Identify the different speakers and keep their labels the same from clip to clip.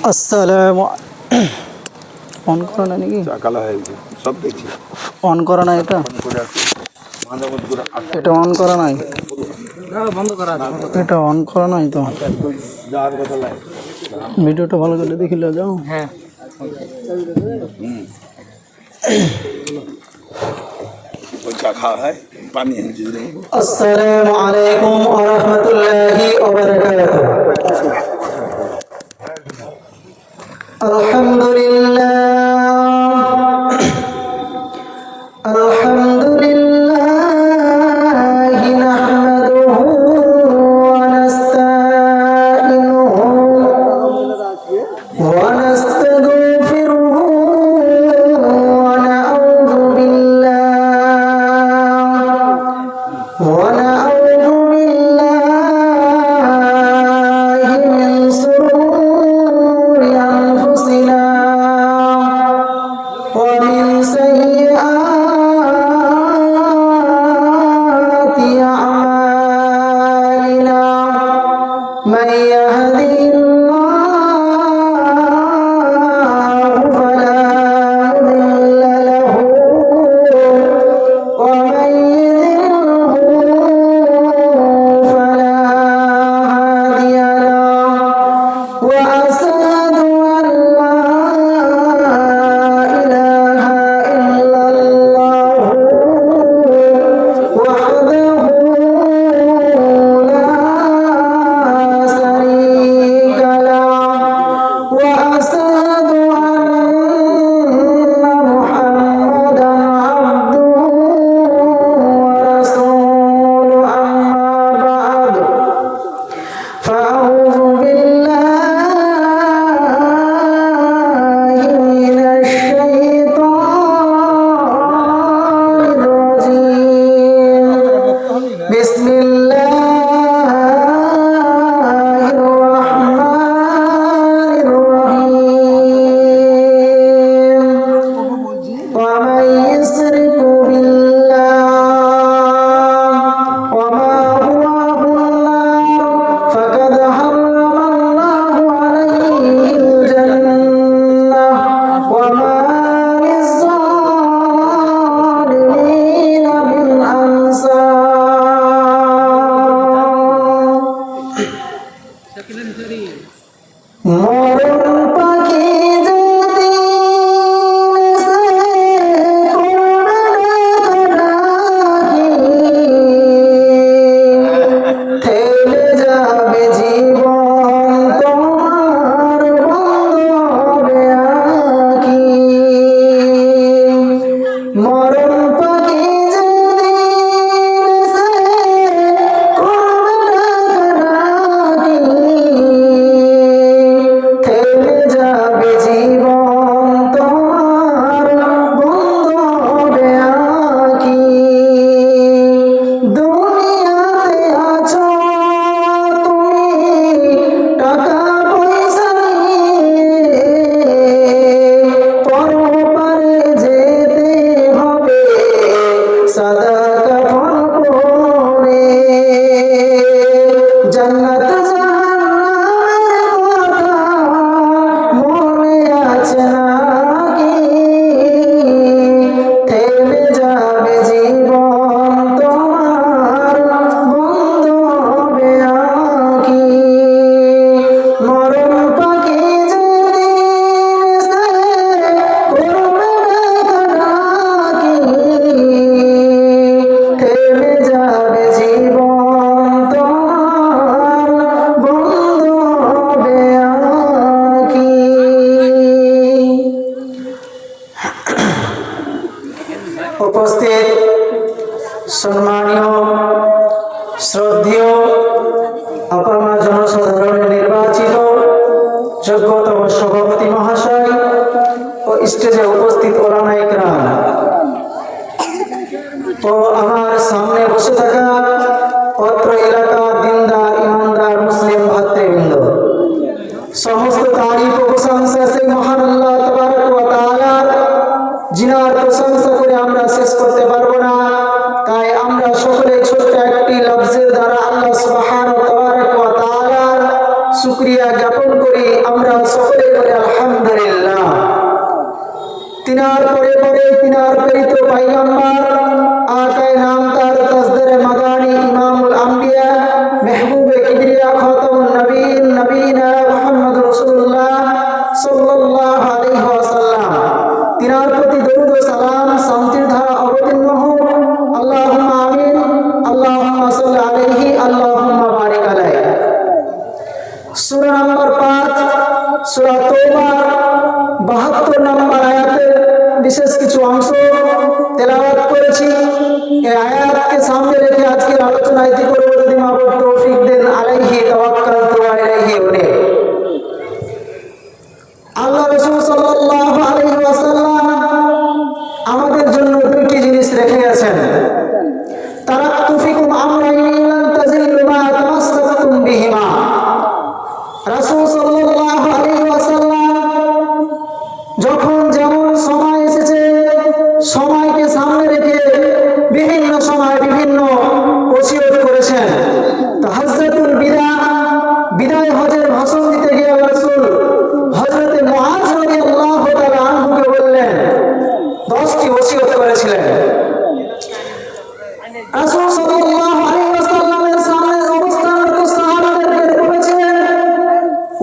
Speaker 1: আসসালামু অন করো না নাকি
Speaker 2: কালা হয়ে গেছে সব দেখছি
Speaker 1: অন করো না এটা এটা অন করা নাই
Speaker 3: বন্ধ করা আছে
Speaker 1: এটা অন করা নাই তো
Speaker 2: যাওয়ার কথা লাগে
Speaker 1: ভিডিওটা ভালো করে দেখিলে যাও
Speaker 3: হ্যাঁ
Speaker 2: চা খাওয়া হয় পানি এনেছি
Speaker 1: আসসালামু আলাইকুম ওয়া রাহমাতুল্লাহি ওয়া বারাকাতুহু আলহামদুলিল্লাহ নাহমাদুহু ওয়া নাস্তাঈনুহু ওয়া নাস্তাগফিরুহু ওয়া নাউযু বিল্লাহি মিন শুরুরি আনফুসিনা ওয়া মিন সাইয়্যাতি আ'মালিনা মান ইয়াহদিহিল্লাহু ফালা মুদিল্লা লাহু ওয়া মান يضلل فلا هادي له وأشهد أن لا إله إلا الله وحده لا شريك له وأشهد أن محمدا عبده ورسوله أما بعد فأعوذ بالله من الشيطان الرجيم بسم الله الرحمن الرحيم ومن يشرك بالله وما هو النار فقد حرم الله عليه الجنة وما للظالمين من أنصار মরণ পাখি যদি থেমে যাবে জীবন তোমার বন্ধ হবে আঁখি মরণ পাখি যদি থেমে যাবে জীবন তোমার বন্ধ হবে আঁখি দুনিয়াতে আছো তুমি টাকা পয়সা নিয়ে পরপারে যেতে হবে সাদা কাফন পরে জান্নাত জাহান্নামের কথা মনে আছে নাকি থেমে যাবে জীবন তোমার বন্ধ হবে আঁখি মরণ পাখি যদি করবে ডাকাডাকি থেমে যাবে জীবন তোমার বন্ধ হবে আঁখি উপস্থিত সম্মানীয় শ্রদ্ধেয় আপামা জনসাধারণের নির্বাচিত যোগ্যতম সভাপতি মহাশয় ও স্টেজে উপস্থিত ওলামা ইকরাম ও আমার সামনে বসে থাকা অত্র এলাকার দিনদার ইমানদার মুসলিম ভাতৃবৃন্দ সমস্ত তারিফ ও প্রশংসা সেই মহান আল্লাহ তাবারক ওয়া তাআলার जिनार प्रशंसा করে আমরা শেষ করতে পারবো না তাই আমরা সকলে ছোট্ট একটি লফজের দ্বারা আল্লাহ সুবহানাহু ওয়া তাআলার শুকরিয়া জ্ঞাপন করি আমরা সকলে पैगंबर आका नामदार तस्दर मदानी इमामुल अंबिया महबूब किबरिया खातमुन नबीन नबीना मुहम्मद रसूलुल्लाह सल्लल्लाहु अलैहि वसल्लम तिनार प्रति दरूद व सलाम शांतिर धारा अवतीर्ण হোক আল্লাহুম্মা আমিন আল্লাহুম্মা সাল্লি আলাইহি আল্লাহুম্মা বারিক আলাইহি। সূরা নম্বর 5 সূরা তওবা 72 নম্বর আয়াতের বিশেষ কিছু অংশ তেলাওয়াত করেছি। এই আয়াতকে সামনে রেখে আজকের আলোচনা ইতি করব যদি মাবুদ তৌফিক দেন। আলাইহি তাওয়াক্কালতু ওয়া ইলাইহি উনীব। আল্লাহ রাসূল সাল্লাল্লাহু আলাইহি ওয়াসাল্লাম আমাদের জন্য দুটি জিনিস রেখে গেছেন। তারাক্তু ফিকুম আমরাইনি লান তাজিল্লু মা তামাসসাকতুম বিহিমা। রাসূল সাল্লাল্লাহু আলাইহি ওয়াসাল্লাম যখন যেমন সময় এসেছে সময়কে সামনে রেখে বিভিন্ন সময় বিভিন্ন ওসিয়ত করেছেন। তো হযরতুল বিদায় হজের ভাষণ দিতে গিয়ে রাসূল হযরতে মুআজ রাদিয়াল্লাহু তাআলা আনহুকে বললেন 10টি ওসিয়ত করেছিলেন। রাসূল সাল্লাল্লাহু আলাইহি ওয়াসাল্লামের সামনে অবস্থানরত সাহাবাদেরকে বলেছিলেন,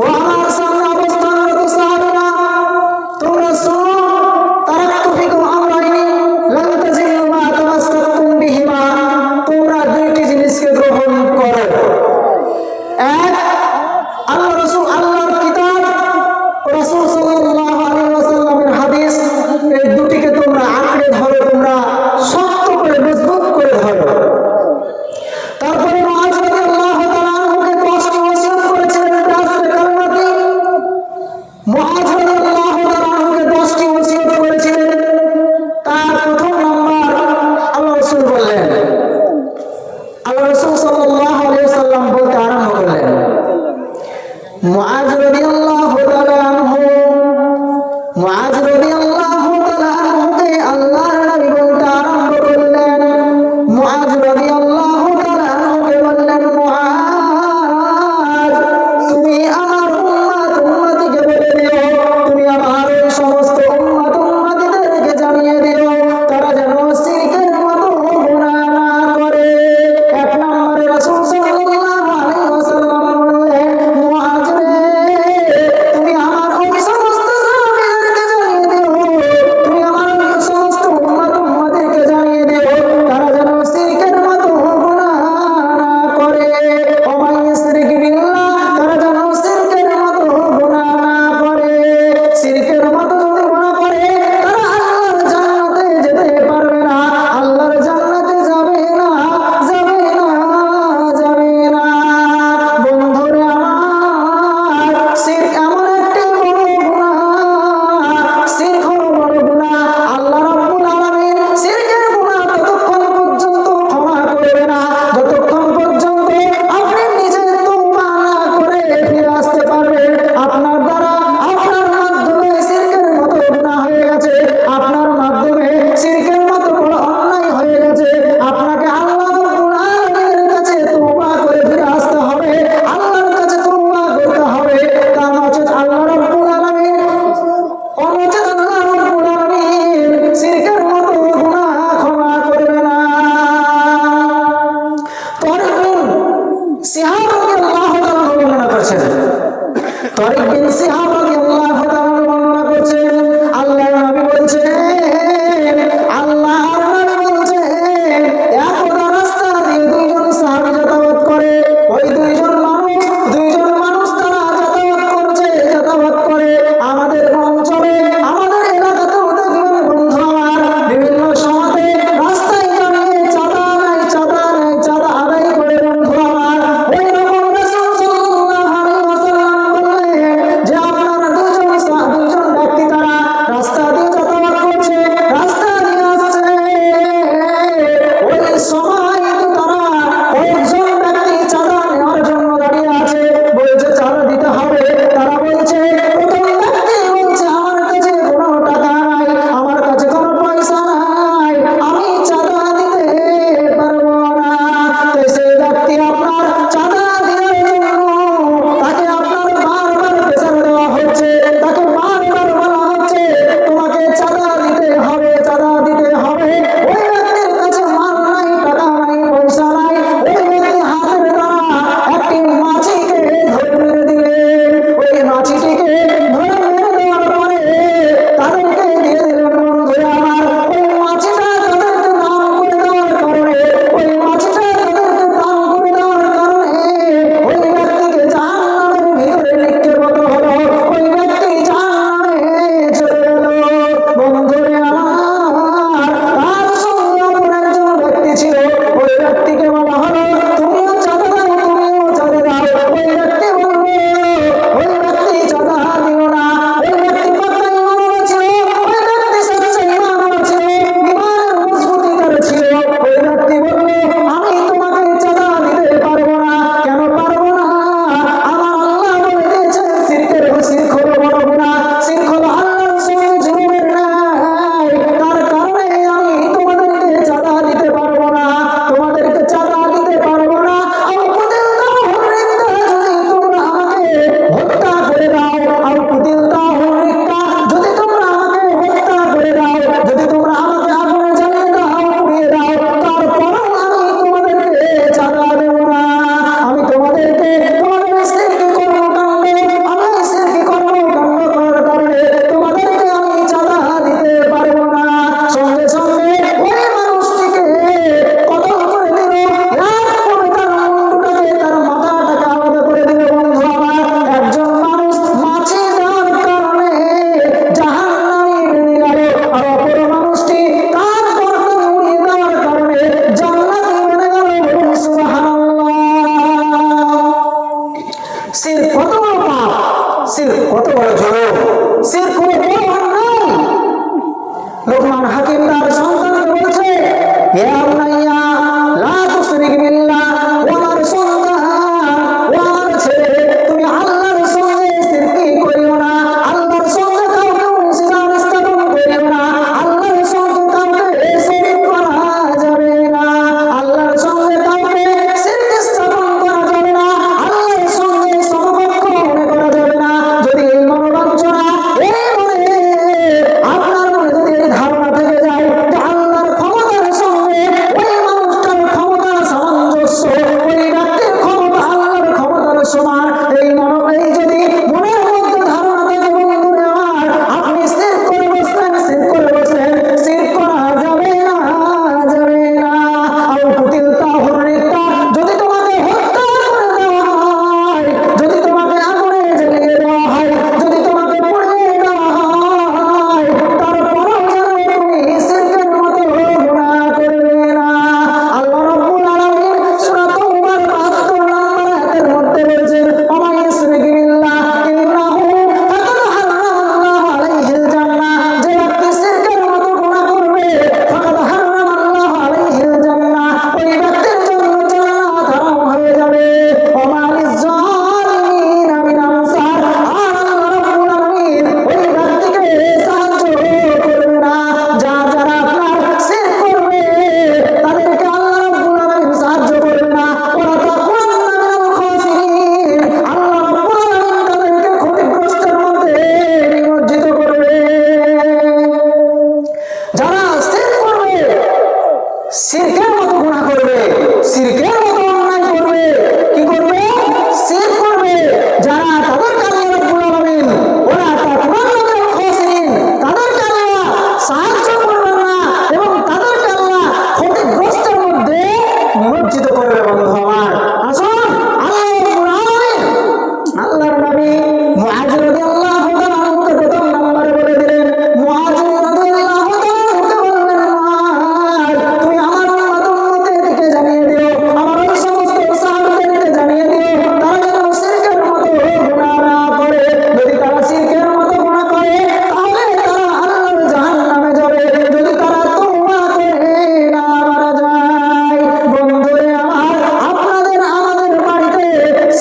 Speaker 1: ও আমার সামনে অবস্থানরত সাহাবারা, তোমরা শোনো, তারাক্তু ফিকুম আমরাইনি লান তাজিল্লু মা তামাসসাকতুম বিহিমা। তোমরা দুইটি জিনিসকে গ্রহণ করো। এক, আল্লাহ রাসূল আল্লাহর কিতাব ও রাসূল সাল্লাল্লাহু আলাইহি ওয়াসাল্লামের হাদিস, এই দুটিকে তোমরা আঁকড়ে ধরো, তোমরা শক্ত করে মজবুত করে ধরো। শিরকের মতো গুনাহ করবে, শিরকের মতো অন্যায় করবে, কি করবে? শিরক করবে। যারা তাদেরকে আল্লাহ রাব্বুল আলামিন ওরা তাকুল্লাহুল খাসিরিন, তাদেরকে আল্লাহ সাহায্য করবেন না এবং তাদেরকে আল্লাহ ক্ষতিগ্রস্তের মধ্যে নিমজ্জিত করবে। বন্ধু আমার, আসুন আল্লাহ রাব্বুল আলামিন আল্লাহর নবী মুআয রাদিয়াল্লাহু তাআলা আনহুকে প্রথম নম্বরে বলে দিলেন, মুআয রাদিয়াল্লাহু তাআলা আনহুকে বললেন, মুআয তুমি আমার উম্মতদেরকে জানিয়ে দিও, আমার ওই সমস্ত সাহাবাদেরকে জানিয়ে দিও, তারা যেন শিরকের মতো গুনাহ না করে। যদি তারা শিরকের মতো গুনাহ করে তাহলে তারা আল্লাহর জাহান্নামে যাবে, যদি তারা তওবা করে না মারা যায়। বন্ধুরে আমার, আপনাদের আমাদের বাড়িতে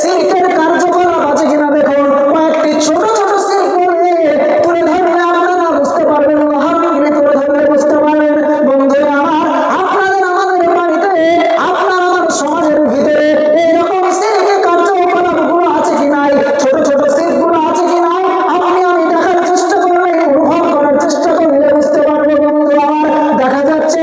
Speaker 1: শিরকের কার্যকলাপ আছে কিনা দেখুন। কয়েকটি ছোট ছোট শিরক বলে তুলে ধরলে আপনারা বুঝতে পারবেন, মহাবিলে তুলে ধরলে বুঝতে পারবেন। বন্ধুরে আমার, আপনাদের আমাদের বাড়িতে, আপনার আমার সমাজের ভিতরে এরকম শিরকের কার্যকলাপগুলো আছে কি নাই, ছোট ছোট শিরকগুলো আছে কি নাই, আপনি আমি দেখার চেষ্টা করলে, অনুভব করার চেষ্টা করলে বুঝতে পারবো। বন্ধু আমার, দেখা যাচ্ছে